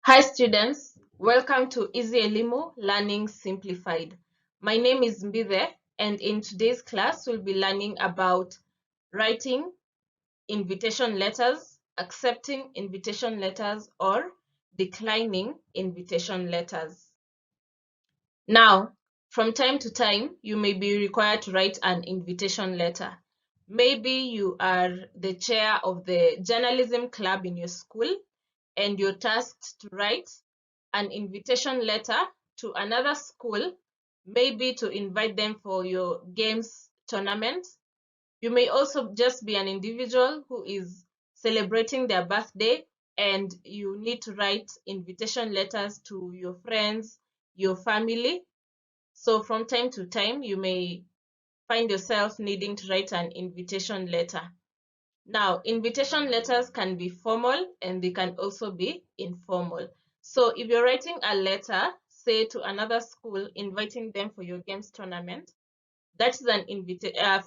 Hi students, welcome to Easy Elimu Learning Simplified. My name is Mbithe, and in today's class we'll be learning about writing invitation letters, accepting invitation letters, or declining invitation letters. Now, from time to time, you may be required to write an invitation letter. Maybe you are the chair of the journalism club in your school and you're tasked to write an invitation letter to another school, maybe to invite them for your games tournament. You may also just be an individual who is celebrating their birthday and you need to write invitation letters to your friends, your family. So from time to time, you may find yourself needing to write an invitation letter. Now, invitation letters can be formal and they can also be informal. So if you're writing a letter, say to another school, inviting them for your games tournament, that is an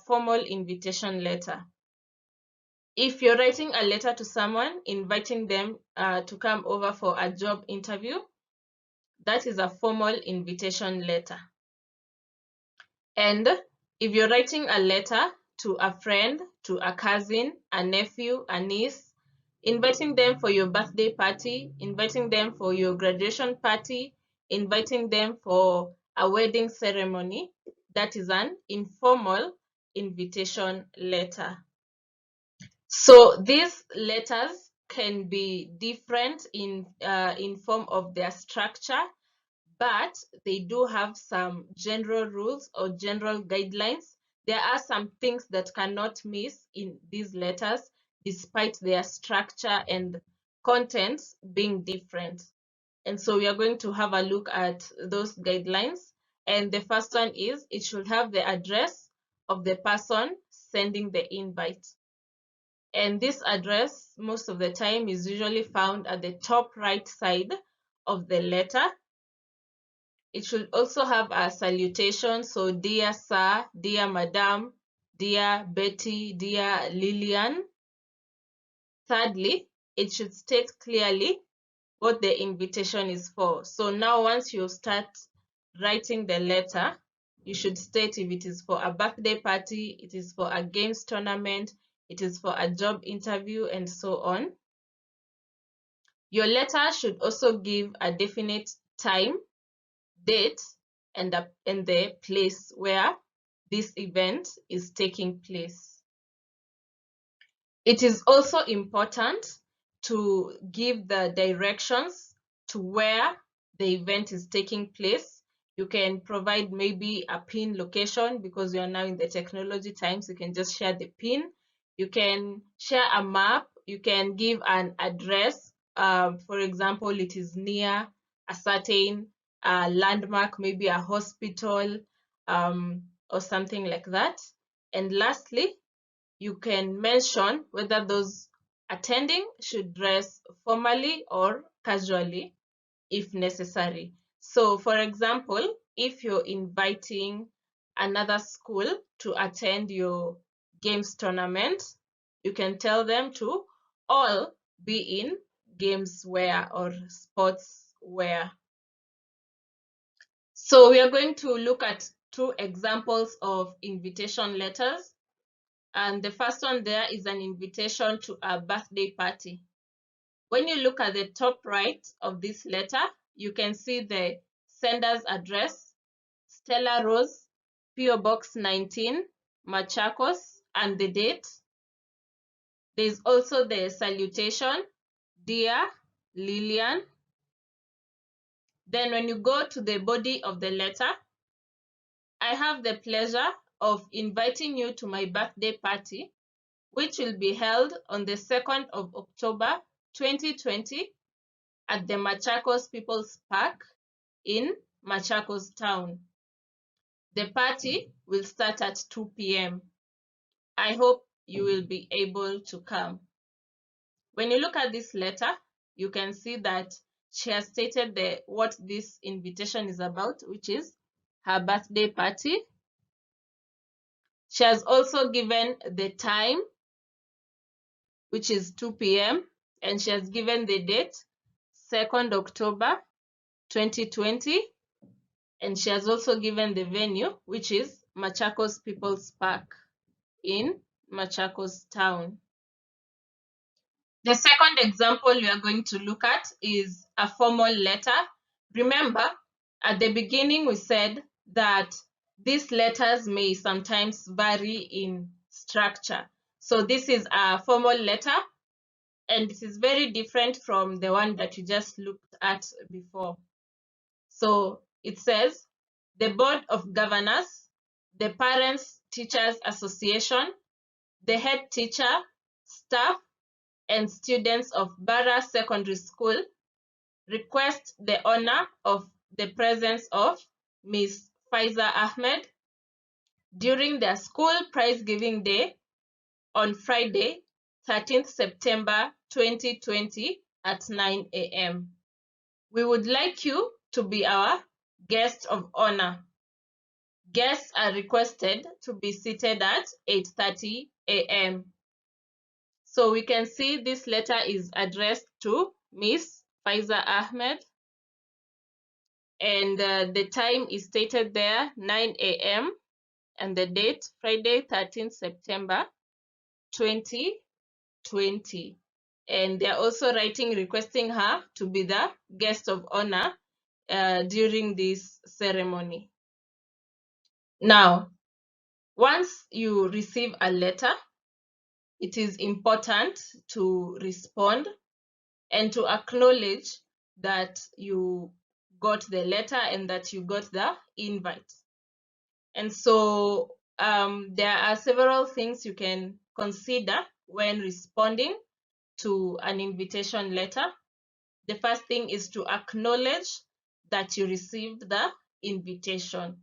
formal invitation letter. If you're writing a letter to someone, inviting them to come over for a job interview, that is a formal invitation letter. And if you're writing a letter to a friend, to a cousin, a nephew, a niece, inviting them for your birthday party, inviting them for your graduation party, inviting them for a wedding ceremony, that is an informal invitation letter. So these letters can be different in form of their structure, but they do have some general rules or general guidelines. There are some things that cannot miss in these letters, despite their structure and contents being different. And so we are going to have a look at those guidelines. And the first one is it should have the address of the person sending the invite. And this address, most of the time, is usually found at the top right side of the letter. It should also have a salutation, so dear sir, dear madam, dear Betty, dear Lillian. Thirdly, it should state clearly what the invitation is for. So now once you start writing the letter, you should state if it is for a birthday party, it is for a games tournament, it is for a job interview, and so on. Your letter should also give a definite time, date, and the place where this event is taking place. It is also important to give the directions to where the event is taking place. You can provide maybe a pin location because you are now in the technology times. You can just share the pin. You can share a map. You can give an address. For example, it is near a certain landmark, maybe a hospital or something like that. And lastly, you can mention whether those attending should dress formally or casually if necessary. So, for example, if you're inviting another school to attend your games tournament, you can tell them to all be in games wear or sports wear. So, we are going to look at two examples of invitation letters. And the first one there is an invitation to a birthday party. When you look at the top right of this letter, you can see the sender's address, Stella Rose, PO Box 19, Machakos, and the date. There's also the salutation, Dear Lillian. Then when you go to the body of the letter, I have the pleasure of inviting you to my birthday party, which will be held on the 2nd of October 2020 at the Machakos People's Park in Machakos town. The party will start at 2 p.m. I hope you will be able to come. When you look at this letter, you can see that she has stated what this invitation is about, which is her birthday party. She has also given the time, which is 2 p.m., and she has given the date, 2nd October 2020, and she has also given the venue, which is Machakos People's Park in Machakos town. The second example we are going to look at is a formal letter. Remember, at the beginning we said that these letters may sometimes vary in structure. So this is a formal letter, and this is very different from the one that you just looked at before. So it says, the Board of Governors, the Parents Teachers Association, the head teacher, staff, and students of Bara Secondary School request the honor of the presence of Ms. Faiza Ahmed during their school prize giving day on Friday, 13th September 2020 at 9 a.m. We would like you to be our guest of honor. Guests are requested to be seated at 8:30 a.m. So we can see this letter is addressed to Miss Faiza Ahmed, and the time is stated there, 9 a.m. and the date, Friday, 13th September 2020. And they're also writing requesting her to be the guest of honor during this ceremony. Now, once you receive a letter, it is important to respond and to acknowledge that you got the letter and that you got the invite. And so there are several things you can consider when responding to an invitation letter. The first thing is to acknowledge that you received the invitation.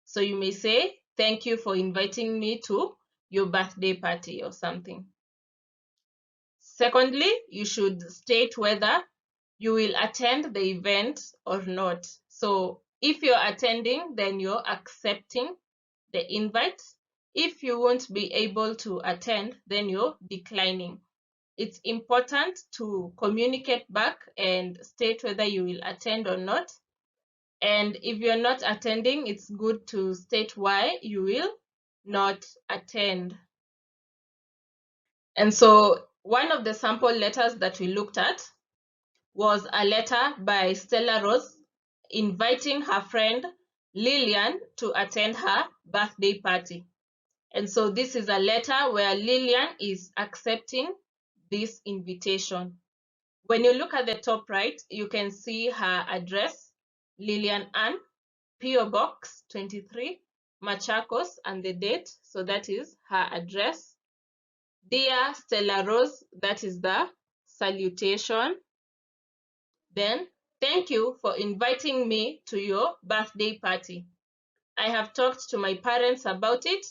So you may say, thank you for inviting me to your birthday party or something. Secondly, you should state whether you will attend the event or not. So if you're attending, then you're accepting the invite. If you won't be able to attend, then you're declining. It's important to communicate back and state whether you will attend or not. And if you're not attending, it's good to state why you will not attend. And so one of the sample letters that we looked at was a letter by Stella Rose inviting her friend Lillian to attend her birthday party. And so this is a letter where Lillian is accepting this invitation. When you look at the top right, you can see her address, Lillian Ann, PO Box 23, Machakos, and the date. So that is her address. Dear Stella Rose, that is the salutation. Then, thank you for inviting me to your birthday party. I have talked to my parents about it,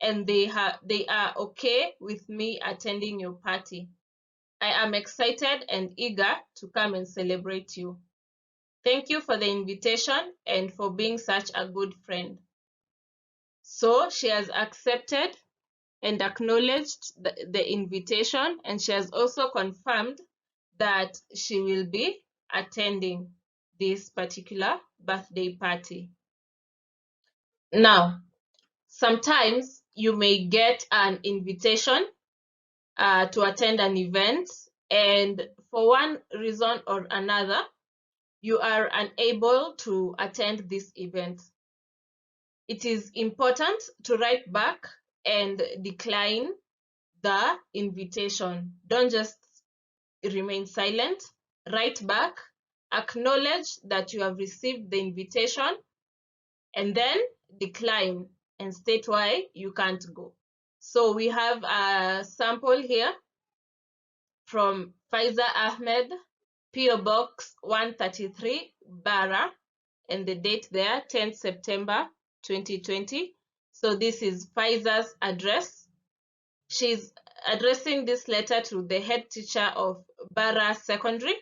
and they are okay with me attending your party. I am excited and eager to come and celebrate you. Thank you for the invitation and for being such a good friend. So she has accepted and acknowledged the invitation, and she has also confirmed that she will be attending this particular birthday party. Now, sometimes you may get an invitation to attend an event, and for one reason or another, you are unable to attend this event. It is important to write back and decline the invitation. Don't just remain silent. Write back, acknowledge that you have received the invitation, and then decline and state why you can't go. So we have a sample here from Faiza Ahmed, PO Box 133, Bara, and the date there, 10th September 2020. So this is Faiza's address. She's addressing this letter to the head teacher of Bara Secondary,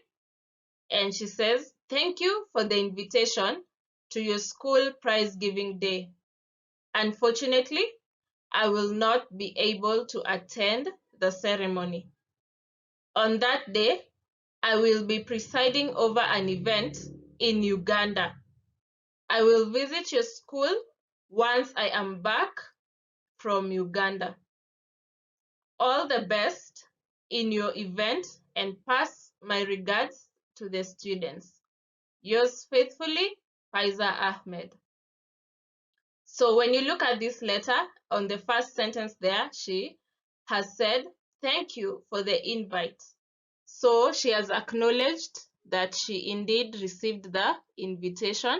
and she says, thank you for the invitation to your school prize giving day. Unfortunately, I will not be able to attend the ceremony. On that day, I will be presiding over an event in Uganda. I will visit your school once I am back from Uganda. All the best in your event and pass my regards to the students. Yours faithfully, Faiza Ahmed. So when you look at this letter, on the first sentence there, she has said, thank you for the invite. So she has acknowledged that she indeed received the invitation.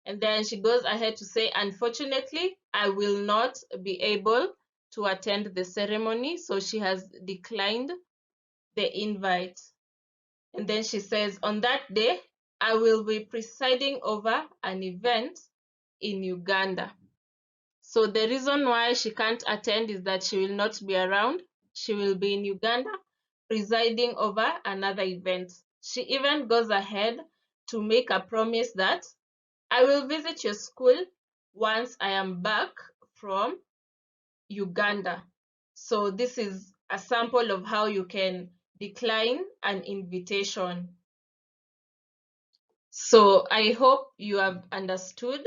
And then she goes ahead to say, unfortunately, I will not be able to attend the ceremony. So she has declined the invite. And then she says, on that day, I will be presiding over an event in Uganda. So the reason why she can't attend is that she will not be around. She will be in Uganda presiding over another event. She even goes ahead to make a promise that I will visit your school once I am back from Uganda. So this is a sample of how you can decline an invitation. So I hope you have understood,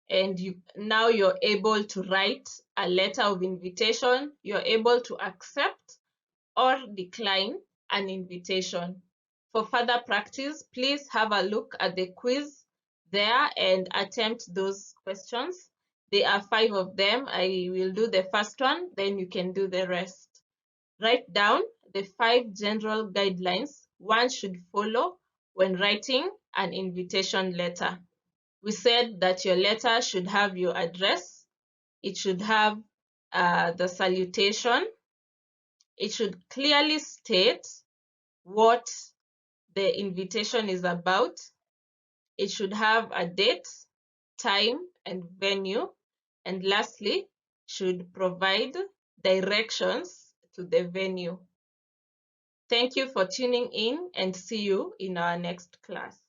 and now you're able to write a letter of invitation. You're able to accept or decline an invitation. For further practice, please have a look at the quiz there and attempt those questions. There are 5 of them. I will do the first one, then you can do the rest. Write down the 5 general guidelines one should follow when writing an invitation letter. We said that your letter should have your address, it should have the salutation, it should clearly state what the invitation is about, it should have a date, time, and venue, and lastly, should provide directions to the venue. Thank you for tuning in, and see you in our next class.